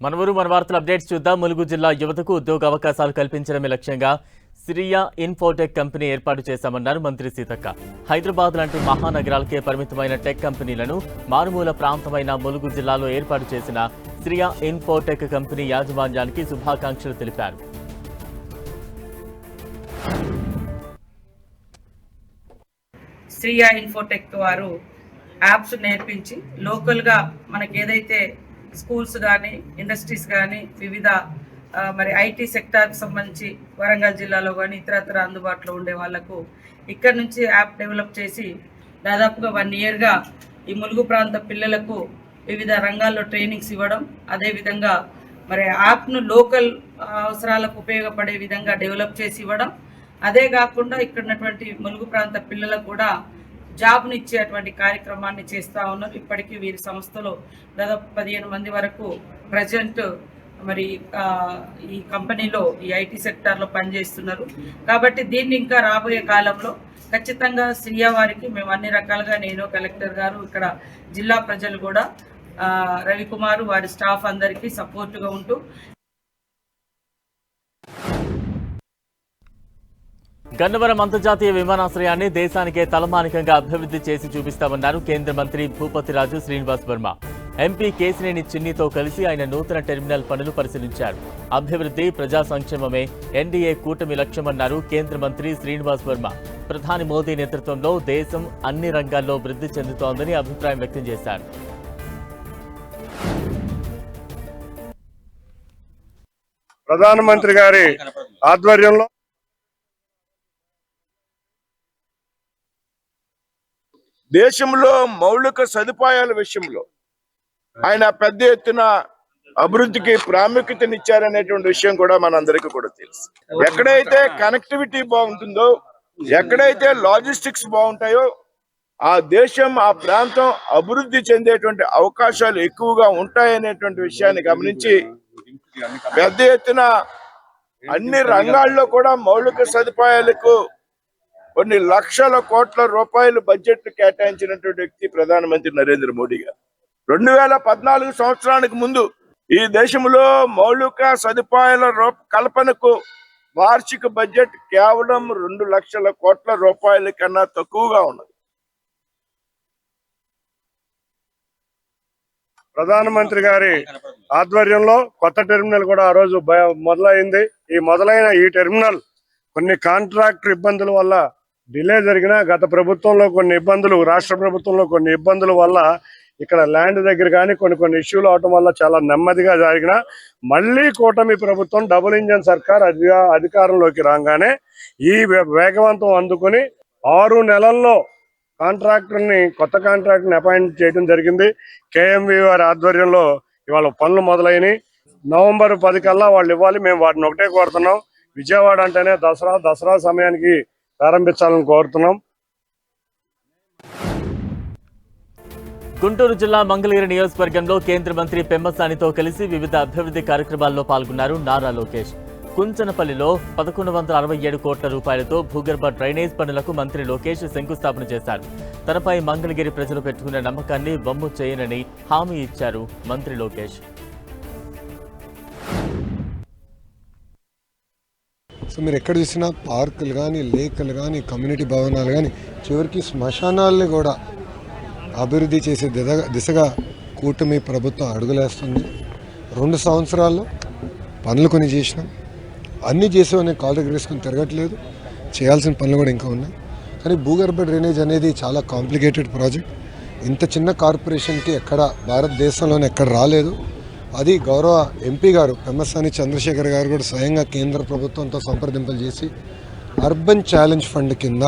మనవరు మన వార్తల అప్డేట్స్ చూద్దాం. ములుగు జిల్లా యువతకు ఉద్యోగ అవకాశాలు కల్పించడమే లక్ష్యంగా సిరియా ఇన్ఫోటెక్ కంపెనీ ఏర్పాటు చేశామన్నారు మంత్రి సీతక్క. హైదరాబాద్ లాంటి మహానగరాలకే పరిమితమైన టెక్ కంపెనీలను మారుమూల ప్రాంతమైన ములుగు జిల్లాలో ఏర్పాటు చేసిన సిరియా ఇన్ఫోటెక్ కంపెనీ యాజమాన్యానికి శుభాకాంక్షలు తెలిపారు. సిరియా ఇన్ఫోటెక్ వారు యాప్స్ నేర్పించి లోకల్గా మనకి ఏదైతే స్కూల్స్ కానీ ఇండస్ట్రీస్ కానీ వివిధ మరి ఐటీ సెక్టార్కి సంబంధించి వరంగల్ జిల్లాలో కానీ ఇతరత్ర అందుబాటులో ఉండే వాళ్లకు ఇక్కడ నుంచి యాప్ డెవలప్ చేసి దాదాపుగా 1 ఇయర్గా ఈ ములుగు ప్రాంత పిల్లలకు వివిధ రంగాల్లో ట్రైనింగ్స్ ఇవ్వడం, అదేవిధంగా మరి యాప్ను లోకల్ అవసరాలకు ఉపయోగపడే విధంగా డెవలప్ చేసి ఇవ్వడం, అదే కాకుండా ఇక్కడ ఉన్నటువంటి ములుగు ప్రాంత పిల్లలకు కూడా జాబ్ని ఇచ్చేటువంటి కార్యక్రమాన్ని చేస్తూ ఉన్నారు. ఇప్పటికీ వీరి సంస్థలో దాదాపు 15 మంది వరకు ప్రజెంట్ మరి ఈ కంపెనీలో ఈ ఐటీ సెక్టార్లో పనిచేస్తున్నారు. కాబట్టి దీన్ని ఇంకా రాబోయే కాలంలో ఖచ్చితంగా సిరియా వారికి మేము అన్ని రకాలుగా, నేను కలెక్టర్ గారు, ఇక్కడ జిల్లా ప్రజలు కూడా రవికుమార్ వారి స్టాఫ్ అందరికీ సపోర్టుగా ఉంటూ గన్నవరం అంతర్జాతీయ విమానాశ్రయాన్ని దేశానికే తలమానికంగా అభివృద్ధి చేసి చూపిస్తామన్నారు కేంద్ర మంత్రి భూపతిరాజు శ్రీనివాస్ వర్మ. ఎంపీ కేసినేని చిన్నితో కలిసి ఆయన నూతన టెర్మినల్ పనులు పరిశీలించారు. అభివృద్ధి, ప్రజా సంక్షేమమే ఎన్డీఏ కూటమి లక్ష్యమన్నారు కేంద్ర మంత్రి శ్రీనివాస్ వర్మ. ప్రధాని మోదీ నేతృత్వంలో దేశం అన్ని రంగాల్లో వృద్ధి చెందుతోందని అభిప్రాయం వ్యక్తం చేశారు. ప్రధానమంత్రి గారి ఆధ్వర్యంలో దేశంలో మౌలిక సదుపాయాల విషయంలో ఆయన పెద్ద ఎత్తున అభివృద్ధికి ప్రాముఖ్యతనిచ్చారనేటువంటి విషయం కూడా మనందరికీ కూడా తెలుసు. ఎక్కడైతే కనెక్టివిటీ బాగుంటుందో, ఎక్కడైతే లాజిస్టిక్స్ బాగుంటాయో ఆ దేశం, ఆ ప్రాంతం అభివృద్ధి చెందేటువంటి అవకాశాలు ఎక్కువగా ఉంటాయనేటువంటి విషయాన్ని గమనించి పెద్ద ఎత్తున అన్ని రంగాల్లో కూడా మౌలిక సదుపాయాలకు కొన్ని లక్షల కోట్ల రూపాయలు బడ్జెట్ కేటాయించినటువంటి వ్యక్తి ప్రధానమంత్రి నరేంద్ర మోడీ గారు. 2014 సంవత్సరానికి ముందు ఈ దేశంలో మౌలిక సదుపాయాల కల్పనకు వార్షిక బడ్జెట్ కేవలం 2 లక్షల కోట్ల రూపాయల కన్నా తక్కువగా ఉన్నది. ప్రధానమంత్రి గారి ఆధ్వర్యంలో కొత్త టెర్మినల్ కూడా ఆ రోజు మొదలైంది. మొదలైన ఈ టెర్మినల్ కొన్ని కాంట్రాక్టర్ ఇబ్బందుల వల్ల డిలే జరిగిన, గత ప్రభుత్వంలో కొన్ని ఇబ్బందులు, రాష్ట్ర ప్రభుత్వంలో కొన్ని ఇబ్బందుల వల్ల ఇక్కడ ల్యాండ్ దగ్గర కానీ కొన్ని ఇష్యూలు అవటం వల్ల చాలా నెమ్మదిగా జరిగిన, మళ్ళీ కూటమి ప్రభుత్వం డబుల్ ఇంజన్ సర్కార్ అధికారంలోకి రాగానే ఈ వేగవంతం అందుకుని 6 నెలల్లో కొత్త కాంట్రాక్టర్ని అపాయింట్ చేయడం జరిగింది. కేఎంవి వారి ఆధ్వర్యంలో ఇవాళ పనులు మొదలైనవి. నవంబర్ 10 కల్లా వాళ్ళు ఇవ్వాలి. మేము వాటిని ఒకటే కోరుతున్నాం, విజయవాడ అంటేనే దసరా సమయానికి ప్రారంభించాలని కోరుతున్నాం. గుంటూరు జిల్లా మంగళగిరి నియోజకవర్గంలో కేంద్ర మంత్రి పెమ్మసానితో కలిసి వివిధ అభివృద్ధి కార్యక్రమాల్లో పాల్గొన్నారు నారా లోకేష్. కుంచనపల్లిలో 1167 కోట్ల రూపాయలతో భూగర్భ డ్రైనేజ్ పనులకు మంత్రి లోకేష్ శంకుస్థాపన చేశారు. తనపై మంగళగిరి ప్రజలు పెట్టుకున్న నమ్మకాన్ని వమ్ము చేయనని హామీ ఇచ్చారు మంత్రి లోకేష్. సో మీరు ఎక్కడ చూసినా పార్కులు కానీ, లేకులు కానీ, కమ్యూనిటీ భవనాలు కానీ, చివరికి శ్మశానాలని కూడా అభివృద్ధి చేసే దిశగా కూటమి ప్రభుత్వం అడుగులేస్తుంది. 2 సంవత్సరాల్లో పనులు కొన్ని చేసినాం. అన్నీ చేసేవని కాల్ దగ్గర వేసుకొని తిరగట్లేదు, చేయాల్సిన పనులు కూడా ఇంకా ఉన్నాయి. కానీ భూగర్భ డ్రైనేజ్ అనేది చాలా కాంప్లికేటెడ్ ప్రాజెక్ట్. ఇంత చిన్న కార్పొరేషన్కి ఎక్కడ భారతదేశంలోనే ఎక్కడ రాలేదు. అది గౌరవ ఎంపీ గారు పెమ్మసాని చంద్రశేఖర్ గారు కూడా స్వయంగా కేంద్ర ప్రభుత్వంతో సంప్రదింపులు చేసి అర్బన్ ఛాలెంజ్ ఫండ్ కింద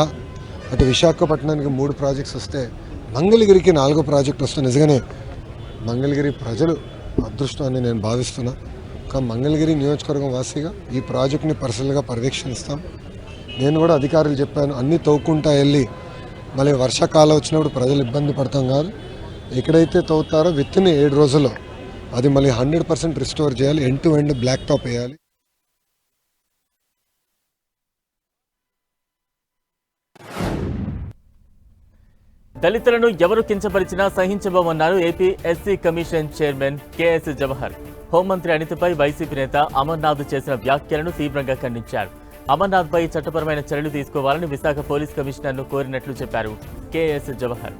అటు విశాఖపట్నానికి 3 ప్రాజెక్ట్స్ వస్తే మంగళగిరికి 4వ ప్రాజెక్ట్ వస్తే నిజంగానే మంగళగిరి ప్రజలు అదృష్టాన్ని నేను భావిస్తున్నా. కానీ మంగళగిరి నియోజకవర్గం వాసిగా ఈ ప్రాజెక్ట్ని పర్సనల్గా పర్యవేక్షిస్తాం. నేను కూడా అధికారులు చెప్పాను, అన్నీ తవ్వుకుంటా వెళ్ళి మళ్ళీ వర్షాకాలం వచ్చినప్పుడు ప్రజలు ఇబ్బంది పడతాం కాదు. ఎక్కడైతే తవ్వుతారో విత్తిన్ 7 రోజుల్లో అది మళ్ళీ 100% రిస్టోర్ చేయాలి. End to end black top వేయాలి. దళితులను ఎవరు కించపరిచినా సహించబోమన్నారు AP SC commission chairman KS Jawahar. హోంమంత్రి అనితపై వైసీపీ నేత అమర్నాథ్ చేసిన వ్యాఖ్యలను తీవ్రంగా ఖండించారు. అమర్నాథ్పై చట్టపరమైన చర్యలు తీసుకోవాలని విశాఖ పోలీస్ కమిషనర్ను కోరినట్లు చెప్పారు కేఎస్ జవహర్.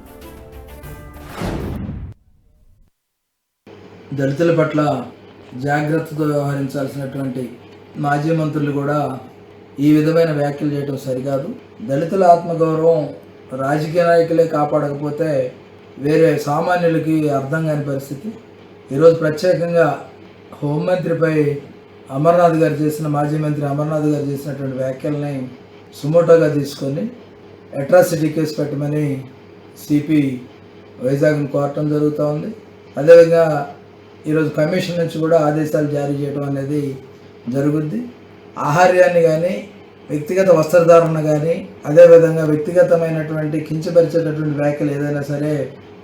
దళితుల పట్ల జాగ్రత్తతో వ్యవహరించాల్సినటువంటి మాజీ మంత్రులు కూడా ఈ విధమైన వ్యాఖ్యలు చేయడం సరికాదు. దళితుల ఆత్మగౌరవం రాజకీయ నాయకులే కాపాడకపోతే వేరే సామాన్యులకి అర్థం కాని పరిస్థితి. ఈరోజు ప్రత్యేకంగా హోంమంత్రిపై అమర్నాథ్ గారు చేసిన మాజీ మంత్రి అమర్నాథ్ గారు చేసినటువంటి వ్యాఖ్యల్ని సుమోటోగా తీసుకొని అట్రాసిటీ కేసు పెట్టమని సిపి వైజాగ్ను కోరటం జరుగుతూ ఉంది. అదేవిధంగా ఈరోజు కమిషన్ నుంచి కూడా ఆదేశాలు జారీ చేయడం అనేది జరుగుద్ది. ఆహార్యాన్ని కానీ వ్యక్తిగత వస్త్రధారణ కానీ అదేవిధంగా వ్యక్తిగతమైనటువంటి కించపరిచేటటువంటి వ్యాఖ్యలు ఏదైనా సరే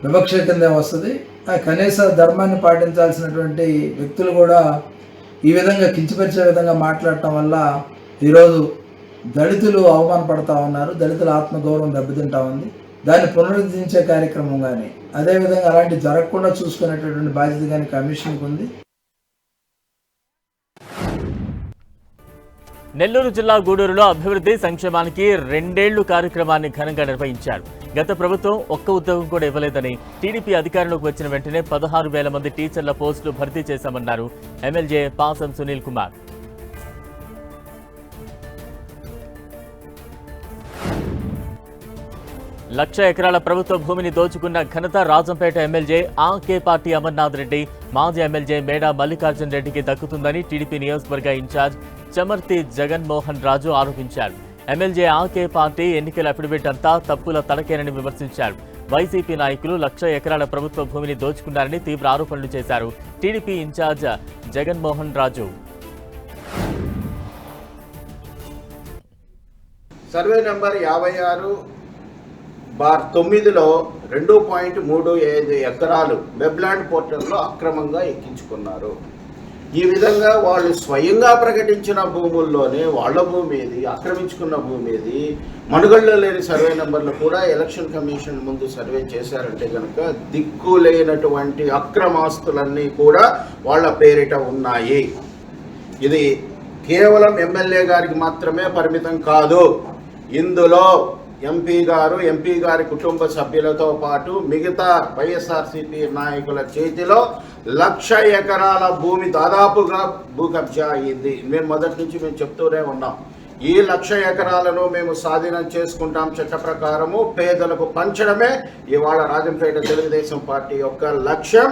వివక్ష కింద వస్తుంది. ఆ కనీస ధర్మాన్ని పాటించాల్సినటువంటి వ్యక్తులు కూడా ఈ విధంగా కించపరిచే విధంగా మాట్లాడటం వల్ల ఈరోజు దళితులు అవమానపడతా ఉన్నారు. దళితుల ఆత్మగౌరవం దెబ్బతింటా ఉంది. దాన్ని పునరుద్ధరించే కార్యక్రమం కానీ అదేవిధంగా అలాంటి జరగకుండా చూసుకునేటటువంటి బాధ్యత కానీ కమిషన్కి ఉంది. నెల్లూరు జిల్లా గూడూరులో అభివృద్ధి సంక్షేమానికి 2 ఏళ్లు కార్యక్రమాన్ని ఘనంగా నిర్వహించారు. గత ప్రభుత్వం ఒక్క ఉద్యోగం కూడా ఇవ్వలేదని, టీడీపీ అధికారంలోకి వచ్చిన వెంటనే 16,000 మంది టీచర్ల పోస్టులు భర్తీ చేశామన్నారు ఎమ్మెల్యే పాసం సునీల్ కుమార్. లక్ష ఎకరాల ప్రభుత్వ భూమిని దోచుకున్న ఘనత రాజంపేట ఎమ్మెల్యే ఆకే పార్టీ అమర్నాథ్ రెడ్డి, మాజీ ఎమ్మెల్యే మేడా మల్లికార్జున్ రెడ్డికి దక్కుతుందని టీడీపీ నియోజకవర్గ ఇన్ఛార్జ్ చమర్తి జగన్మోహన్ రాజు ఆరోపించారు. ఎమ్మెల్యే ఆకే పార్టీ ఎన్నికల అఫిడవిట్ అంతా తప్పుల తడకేనని విమర్శించారు. వైసీపీ నాయకులు 1,00,000 ఎకరాల ప్రభుత్వ భూమిని దోచుకున్నారని తీవ్ర ఆరోపణలు చేశారు టీడీపీ ఇన్ఛార్జ్ జగన్మోహన్ రాజు. సర్వే నెంబర్ 56/9లో 2.35 ఎకరాలు వెబ్లాండ్ పోర్టల్లో అక్రమంగా ఎక్కించుకున్నారు. ఈ విధంగా వాళ్ళు స్వయంగా ప్రకటించిన భూముల్లోనే వాళ్ళ భూమి ఏది, ఆక్రమించుకున్న భూమి ఏది, మనుగడలో లేని సర్వే నెంబర్లు కూడా ఎలక్షన్ కమిషన్ ముందు సర్వే చేశారంటే కనుక దిక్కు లేనటువంటి అక్రమాస్తులన్నీ కూడా వాళ్ళ పేరిట ఉన్నాయి. ఇది కేవలం ఎమ్మెల్యే గారికి మాత్రమే పరిమితం కాదు. ఇందులో ఎంపీ గారి కుటుంబ సభ్యులతో పాటు మిగతా వైఎస్ఆర్సీపీ నాయకుల చేతిలో 1,00,000 ఎకరాల భూమి దాదాపుగా భూ కబ్జా అయ్యింది. మేము మొదటి నుంచి చెప్తూనే ఉన్నాం, ఈ 1,00,000 ఎకరాలను మేము స్వాధీనం చేసుకుంటాం, చట్ట ప్రకారము పేదలకు పంచడమే ఇవాళ రాజంపేట తెలుగుదేశం పార్టీ యొక్క లక్ష్యం.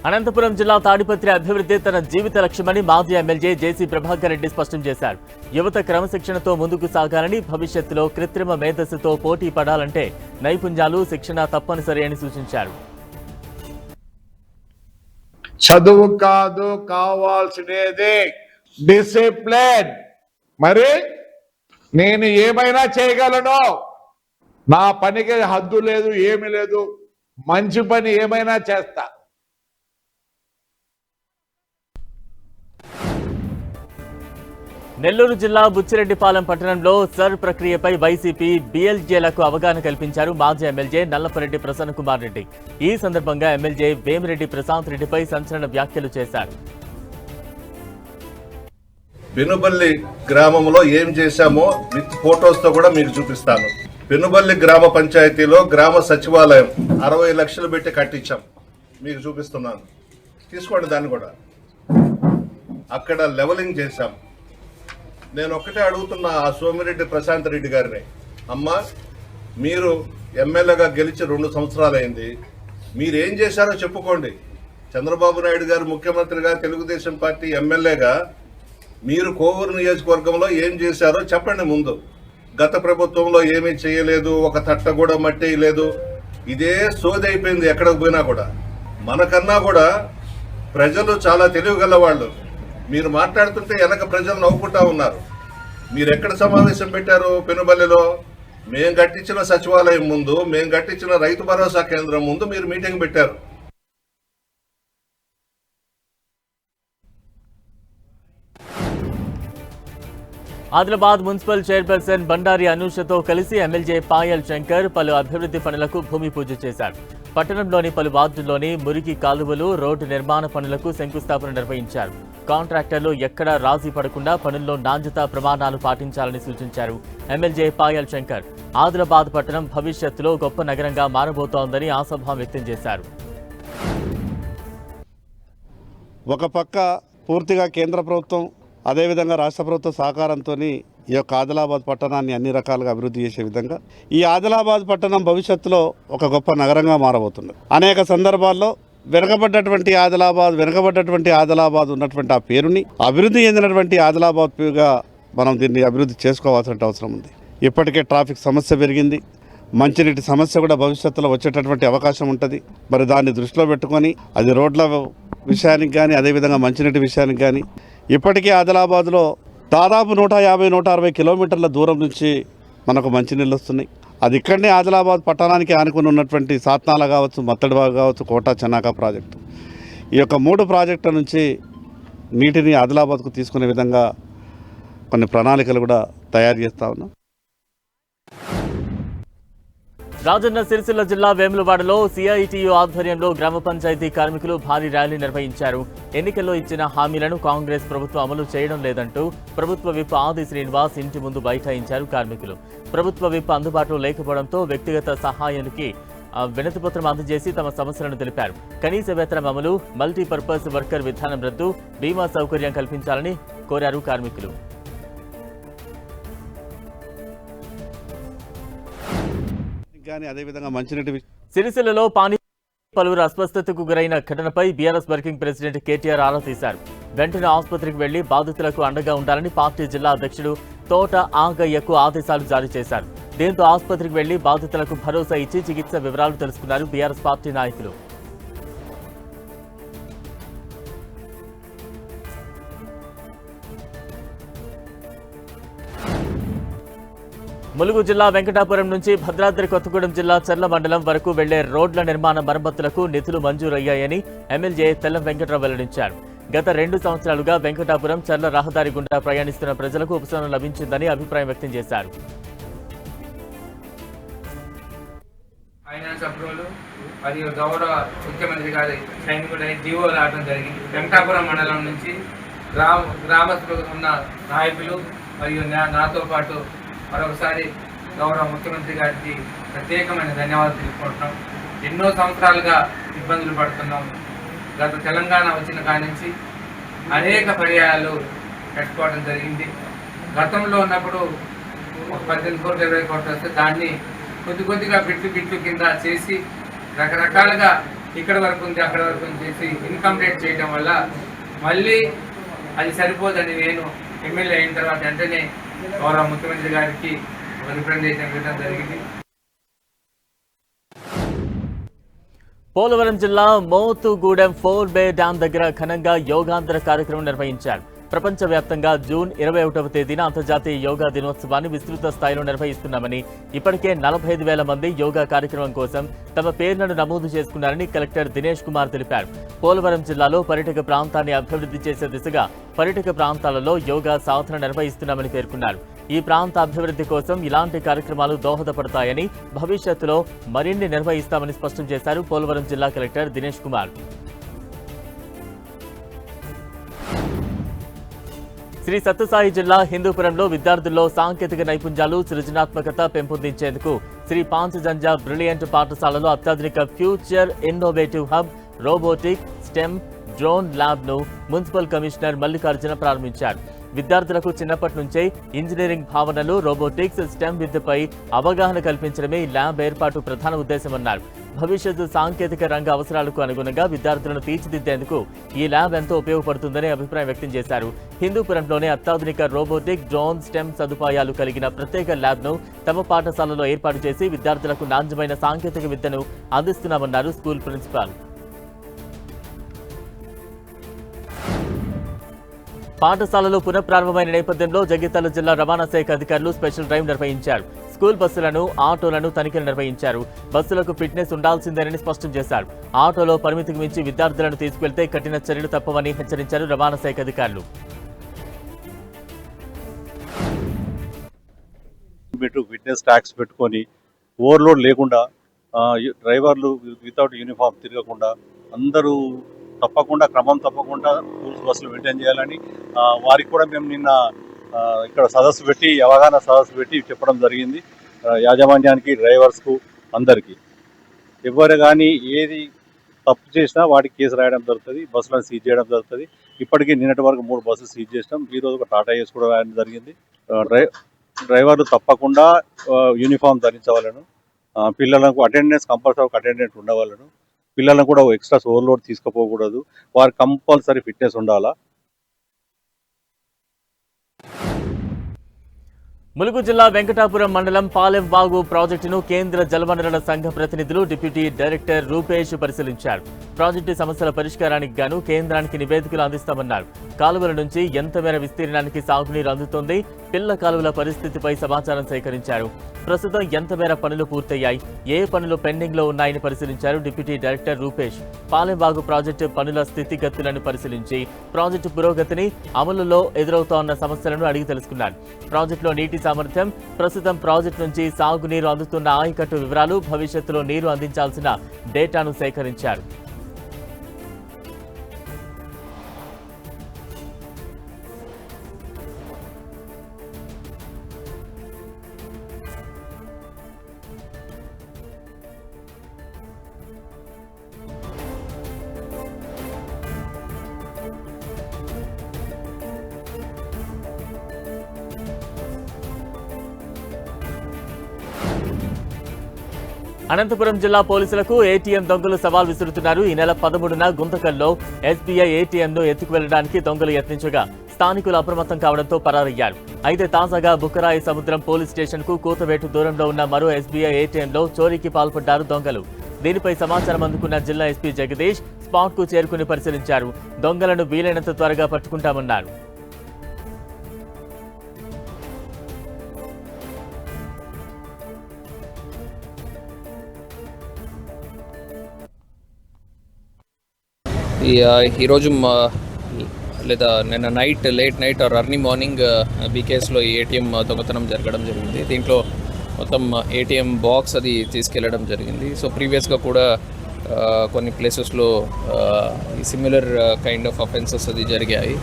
అనంతపురం జిల్లా తాడిపత్రి అభివృద్ధి తన జీవిత లక్ష్యమని మాజీ ఎమ్మెల్యే జేసీ ప్రభాకర్ రెడ్డి స్పష్టం చేశారు. యువత క్రమశిక్షణతో ముందుకు సాగాలని, భవిష్యత్తులో కృత్రిమ మేధస్సుతో పోటీ పడాలంటే నైపుణ్యాలు, శిక్షణ తప్పనిసరి అని సూచించారు. చదువు కాదు కావాల్సినది డిసిప్లిన్. మరి నేను ఏమైనా చేయగలను, నా పనికి హద్దు లేదు, ఏమీ లేదు, మంచి పని ఏమైనా చేస్తా. నెల్లూరు జిల్లా బుచ్చిరెడ్డిపాలెం పట్టణంలో సర్ ప్రక్రియపై వైసీపీ బీఎల్జేలకు అవగాహన కల్పించారు మాజీ ఎమ్మెల్యే నల్లపరెడ్డి ప్రసన్న కుమార్ రెడ్డి. ఈ సందర్భంగా ఎమ్మెల్యే వేమిరెడ్డి ప్రశాంత్ రెడ్డిపై సంచలన వ్యాఖ్యలు చేశారు. పెనుబల్లి గ్రామంలో ఏం చేశామో విత్ ఫోటోస్ తో కూడా మీకు చూపిస్తాను. పెనుబల్లి గ్రామ పంచాయతీలో గ్రామ సచివాలయం 60 లక్షలు పెట్టి కట్టించాం, మీకు చూపిస్తున్నాను, తీసుకోండి. దాన్ని కూడా అక్కడ లెవలింగ్ చేశాం. నేను ఒక్కటే అడుగుతున్నా ఆ సోమిరెడ్డి ప్రశాంత్ రెడ్డి గారిని, అమ్మా మీరు ఎమ్మెల్యేగా గెలిచి 2 సంవత్సరాలైంది, మీరేం చేశారో చెప్పుకోండి. చంద్రబాబు నాయుడు గారు ముఖ్యమంత్రిగా, తెలుగుదేశం పార్టీ ఎమ్మెల్యేగా మీరు కోవూరు నియోజకవర్గంలో ఏం చేశారో చెప్పండి ముందు. గత ప్రభుత్వంలో ఏమీ చేయలేదు, ఒక తట్ట కూడా మట్టి లేదు, ఇదే సోది అయిపోయింది ఎక్కడికి పోయినా కూడా. మనకన్నా కూడా ప్రజలు చాలా తెలివిగల వాళ్ళు. మీరు మాట్లాడుతుంటే వెనక ప్రజలు నవ్వుకుంటా ఉన్నారు. మీరు ఎక్కడ సమావేశం పెట్టారు? పెనుబల్లిలో మేము కట్టించిన సచివాలయం ముందు, మేము కట్టించిన రైతు భరోసా కేంద్రం ముందు మీరు మీటింగ్ పెట్టారు. ఆదిలాబాద్ మున్సిపల్ చైర్పర్సన్ బండారి అనూషతో కలిసి ఎమ్మెల్యే పాయల్ శంకర్ పలు అభివృద్ధి పనులకు భూమి పూజ చేశారు. పట్టణంలోని పలు వార్డుల్లోని మురికి కాలువలు, రోడ్డు నిర్మాణ పనులకు శంకుస్థాపన నిర్వహించారు. కాంట్రాక్టర్లు ఎక్కడా రాజీ పడకుండా పనుల్లో నాణ్యతా ప్రమాణాలు పాటించాలని సూచించారు ఎమ్మెల్యే పాయల్ శంకర్. ఆదిలాబాద్ పట్టణం భవిష్యత్తులో గొప్ప నగరంగా మారబోతోందని ఆశాభావం వ్యక్తం చేశారు. ఒక పక్క పూర్తిగా కేంద్ర ప్రభుత్వం అదేవిధంగా రాష్ట్ర ప్రభుత్వ సహకారంతో ఈ యొక్క ఆదిలాబాద్ పట్టణాన్ని అన్ని రకాలుగా అభివృద్ధి చేసే విధంగా ఈ ఆదిలాబాద్ పట్టణం భవిష్యత్తులో ఒక గొప్ప నగరంగా మారబోతుంది. అనేక సందర్భాల్లో వెనుకబడ్డటువంటి ఆదిలాబాద్ ఉన్నటువంటి ఆ పేరుని అభివృద్ధి చెందినటువంటి ఆదిలాబాద్గా మనం దీన్ని అభివృద్ధి చేసుకోవాల్సిన అవసరం ఉంది. ఇప్పటికే ట్రాఫిక్ సమస్య పెరిగింది, మంచినీటి సమస్య కూడా భవిష్యత్తులో వచ్చేటటువంటి అవకాశం ఉంటుంది. మరి దాన్ని దృష్టిలో పెట్టుకొని అది రోడ్ల విషయానికి కానీ అదేవిధంగా మంచినీటి విషయానికి కానీ ఇప్పటికే ఆదిలాబాద్లో దాదాపు 150-160 కిలోమీటర్ల దూరం నుంచి మనకు మంచినీళ్ళు వస్తున్నాయి. అది ఇక్కడనే ఆదిలాబాద్ పట్టణానికి ఆనుకుని ఉన్నటువంటి సాత్నాల కావచ్చు, మత్తడిబాగ్ కావచ్చు, కోటా చెన్నాక ప్రాజెక్టు, ఈ యొక్క 3 ప్రాజెక్టుల నుంచి నీటిని ఆదిలాబాద్కు తీసుకునే విధంగా కొన్ని ప్రణాళికలు కూడా తయారు చేస్తూ ఉన్నాం. రాజన్న సిరిసిల్ల జిల్లా వేములవాడలో సిఐటియు ఆధ్వర్యంలో గ్రామ పంచాయతీ కార్మికులు భారీ ర్యాలీ నిర్వహించారు. ఎన్నికల్లో ఇచ్చిన హామీలను కాంగ్రెస్ ప్రభుత్వం అమలు చేయడం లేదంటూ ప్రభుత్వ విప్ ఆది శ్రీనివాస్ ఇంటి ముందు బైఠాయించారు కార్మికులు. ప్రభుత్వ విప్ అందుబాటులో లేకపోవడంతో వ్యక్తిగత సహాయానికి వినతిపత్రం అందజేసి తమ సమస్యలను తెలిపారు. కనీస వేతనం అమలు, మల్టీపర్పస్ వర్కర్ విధానం రద్దు, బీమా సౌకర్యం కల్పించాలని కోరారు కార్మికులు. అదేవిధంగా మంచినీటి సిరిసిల్లలో పలువురు అస్వస్థతకు గురైన ఘటనపై బీఆర్ఎస్ వర్కింగ్ ప్రెసిడెంట్ కేటీఆర్ ఆరా తీశారు. వెంటనే ఆసుపత్రికి వెళ్లి బాధితులకు అండగా ఉండాలని పార్టీ జిల్లా అధ్యక్షుడు తోట ఆగయ్యకు ఆదేశాలు జారీ చేశారు. దీంతో ఆసుపత్రికి వెళ్లి బాధితులకు భరోసా ఇచ్చి చికిత్స వివరాలు తెలుసుకున్నారు బీఆర్ఎస్ పార్టీ నాయకులు. ములుగు జిల్లా వెంకటాపురం నుంచి భద్రాద్రి కొత్తగూడెం జిల్లా చర్ల మండలం వరకు వెళ్లే రోడ్ల నిర్మాణ మరమ్మతులకు నిధులు మంజూరయ్యాయని ఎమ్మెల్యే తెల్లం వెంకట్రావు వెల్లడించారు. గత 2 సంవత్సరాలుగా వెంకటాపురం చర్ల రహదారి గుండా ప్రయాణిస్తున్న ప్రజలకు ఉపశమనం లభించిందని అభిప్రాయం వ్యక్తం చేశారు. ఫైనాన్స్ అప్రూవల్ మరియు గౌరవ ముఖ్యమంత్రి గారి సైనికుడై జీవో రావడం జరిగింది. వెంకటాపురం మండలం నుంచి గ్రామస్తులు ఉన్న నాయకులు మరియు నాతో పాటు మరొకసారి గౌరవ ముఖ్యమంత్రి గారికి ప్రత్యేకమైన ధన్యవాదాలు తెలుపుకుంటున్నాం. ఎన్నో సంవత్సరాలుగా ఇబ్బందులు పడుతున్నాం. గత తెలంగాణ వచ్చిన కాడి నుంచి అనేక పర్యాయాలు కట్టుకోవడం జరిగింది. గతంలో ఉన్నప్పుడు 18 కోట్లు 20 కోట్లు వస్తే దాన్ని కొద్దిగా బిట్లు కింద చేసి రకరకాలుగా ఇక్కడ వరకు ఉంది అక్కడ వరకు ఉంది చేసి ఇన్కంప్లీట్ చేయడం వల్ల మళ్ళీ అది సరిపోదని నేను ఎమ్మెల్యే అయిన తర్వాత వెంటనే గౌరవ ముఖ్యమంత్రి గారికి రిప్రజెంటేషన్ ఇవ్వడం జరిగింది. పోలవరం జిల్లా మోతుగూడెం 4 డ్యాం దగ్గర ఘనంగా యోగాంధ్ర కార్యక్రమం నిర్వహించారు. ప్రపంచవ్యాప్తంగా జూన్ 21వ తేదీన అంతర్జాతీయ యోగా దినోత్సవాన్ని విస్తృత స్థాయిలో నిర్వహిస్తున్నామని, ఇప్పటికే 45,000 మంది యోగా కార్యక్రమం కోసం తమ పేర్లను నమోదు చేసుకున్నారని కలెక్టర్ దినేష్ కుమార్ తెలిపారు. పోలవరం జిల్లాలో పర్యాటక ప్రాంతాన్ని అభివృద్ధి చేసే దిశగా పర్యాటక ప్రాంతాలలో యోగా సాధన నిర్వహిస్తున్నామని పేర్కొన్నారు. ఈ ప్రాంత అభివృద్ధి కోసం ఇలాంటి కార్యక్రమాలు దోహదపడతాయని, భవిష్యత్తులో మరిన్ని నిర్వహిస్తామని స్పష్టం చేశారు పోలవరం జిల్లా కలెక్టర్ దినేష్ కుమార్. శ్రీ సత్యసాయి జిల్లా హిందూపురంలో విద్యార్థుల్లో సాంకేతిక నైపుణ్యాలు, సృజనాత్మకత పెంపొందించేందుకు శ్రీ పాంచజంజ బ్రిలియంట్ పాఠశాలలో అత్యాధునిక future innovative hub, robotic, STEM, drone ల్యాబ్ను మున్సిపల్ కమిషనర్ మల్లికార్జున ప్రారంభించారు. విద్యార్థులకు చిన్నప్పటి నుంచే ఇంజనీరింగ్ భావనలు, రోబోటిక్స్, స్టెమ్ విద్యపై అవగాహన కల్పించడమే ఈ ల్యాబ్ ఏర్పాటు ప్రధాన ఉద్దేశమన్నారు. భవిష్యత్తు సాంకేతిక రంగ అవసరాలకు అనుగుణంగా విద్యార్థులను తీర్చిదిద్దేందుకు ఈ ల్యాబ్ ఎంతో ఉపయోగపడుతుందని అభిప్రాయం వ్యక్తం చేశారు. హిందూపురంలోనే అత్యాధునిక రోబోటిక్, డ్రోన్, స్టెమ్ సదుపాయాలు కలిగిన ప్రత్యేక ల్యాబ్ను తమ పాఠశాలలో ఏర్పాటు చేసి విద్యార్థులకు నాణ్యమైన సాంకేతిక విద్యను అందిస్తున్నామన్నారు స్కూల్ ప్రిన్సిపాల్. పాఠశాలలు పునఃప్రారంభమైన నేపథ్యంలో జగిత్యాల జిల్లా రవాణా శాఖ అధికారులు స్పెషల్ డ్రైవ్ నిర్వహించారు. స్కూల్ బస్సులను, ఆటోలను తనిఖీలు నిర్వహించారు. బస్సులకు ఫిట్నెస్ ఉండాల్సిందేనని స్పష్టం చేశారు. ఆటోలో పరిమితికి మించి విద్యార్థులను తీసుకెళ్తే కఠిన చర్యలు తప్పవని హెచ్చరించారు రవాణా శాఖ అధికారులు. లిమిట్ ఫిట్నెస్ ట్యాక్స్ పెట్టుకొని ఓవర్లోడ్ లేకుండా డ్రైవర్లు వితౌట్ యూనిఫామ్ తిరగకుండా అందరూ తప్పకుండా క్రమం తప్పకుండా రూల్స్ బస్సులు మెయింటైన్ చేయాలని వారికి కూడా మేము నిన్న ఇక్కడ సదస్సు పెట్టి అవగాహన సదస్సు పెట్టి చెప్పడం జరిగింది. యాజమాన్యానికి, డ్రైవర్స్కు అందరికీ ఎవరు కానీ ఏది తప్పు చేసినా వాటికి కేసు రాయడం జరుగుతుంది, బస్సులను సీజ్ చేయడం జరుగుతుంది. ఇప్పటికీ నిన్నటి వరకు 3 బస్సులు సీజ్ చేసినాం. ఈరోజు ఒక టాటా ఏస్ కూడా రాయడం జరిగింది. డ్రైవర్లు తప్పకుండా యూనిఫామ్ ధరించవాలను, పిల్లలకు అటెండెన్స్ కంపల్సరీ అటెండెంట్ ఉండవాలను, పిల్లలను కూడా ఎక్స్ట్రా ఓవర్లోడ్ తీసుకుపోకూడదు, వారు కంపల్సరీ ఫిట్నెస్ ఉండాలా. ములుగు జిల్లా వెంకటాపురం మండలం పాలెం వాగు ప్రాజెక్టును కేంద్ర జలవనరుల సంఘ ప్రతినిధులు డిప్యూటీ డైరెక్టర్ రూపేష్ పరిశీలించారు. ప్రాజెక్టు సమస్యల పరిష్కారానికి గాను కేంద్రానికి నివేదికలు అందిస్తామన్నారు. కాలువల నుంచి ఎంత మేర విస్తీర్ణానికి సాగునీరు అందుతోంది, పిల్ల కాలువల పరిస్థితిపై సమాచారం సేకరించారు. ప్రస్తుతం ఎంత మేర పనులు పూర్తయ్యాయి, ఏ పనులు పెండింగ్ లో ఉన్నాయని పరిశీలించారు డిప్యూటీ డైరెక్టర్ రూపేష్. పాలెం వాగు ప్రాజెక్టు పనుల స్థితిగతులను పరిశీలించి ప్రాజెక్టు పురోగతిని, అమలులో ఎదురవుతోన్న సమస్యలను అడిగి తెలుసుకున్నారు. ప్రాజెక్టులో నీటి సామర్థ్యం, ప్రస్తుతం ప్రాజెక్టు నుంచి సాగునీరు అందుతున్న ఆయకట్టు వివరాలు, భవిష్యత్తులో నీరు అందించాల్సిన డేటాను సేకరించారు. అనంతపురం జిల్లా పోలీసులకు ఏటీఎం దొంగలు సవాల్ విసురుతున్నారు. ఈ నెల 13న గుంతకల్లో ఎస్బీఐ ఏటీఎంను ఎత్తుకువెళ్లడానికి దొంగలు యత్నించగా స్థానికులు అప్రమత్తం కావడంతో పరారయ్యారు. అయితే తాజాగా బుక్కరాయి సముద్రం పోలీస్ స్టేషన్కు కూతవేటు దూరంలో ఉన్న మరో ఎస్బీఐ ఏటీఎంలో చోరీకి పాల్పడ్డారు దొంగలు. దీనిపై సమాచారం అందుకున్న జిల్లా ఎస్పీ జగదీష్ స్పాట్కు చేరుకుని పరిశీలించారు. దొంగలను వీలైనంత త్వరగా పట్టుకుంటామన్నారు. ఈరోజు లేదా నిన్న late night or early morning బీకేఎస్లో ఈ ఏటీఎం దొంగతనం జరగడం జరిగింది. దీంట్లో మొత్తం ఏటీఎం బాక్స్ అది తీసుకెళ్లడం జరిగింది. సో ప్రీవియస్గా కూడా కొన్ని ప్లేసెస్లో ఈ సిమిలర్ కైండ్ ఆఫ్ అఫెన్సెస్ అది జరిగాయి.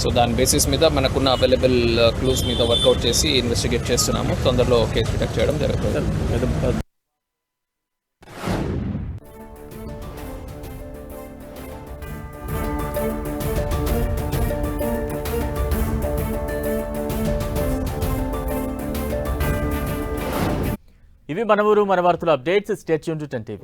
సో దాని బేసిస్ మీద మనకున్న అవైలబుల్ క్లూస్ మీద వర్కౌట్ చేసి ఇన్వెస్టిగేట్ చేస్తున్నాము. తొందరలో కేసు డిటెక్ట్ చేయడం జరుగుతుంది. ఇవి మన ఊరు మన వార్తల updates. Stay tuned to 10 TV.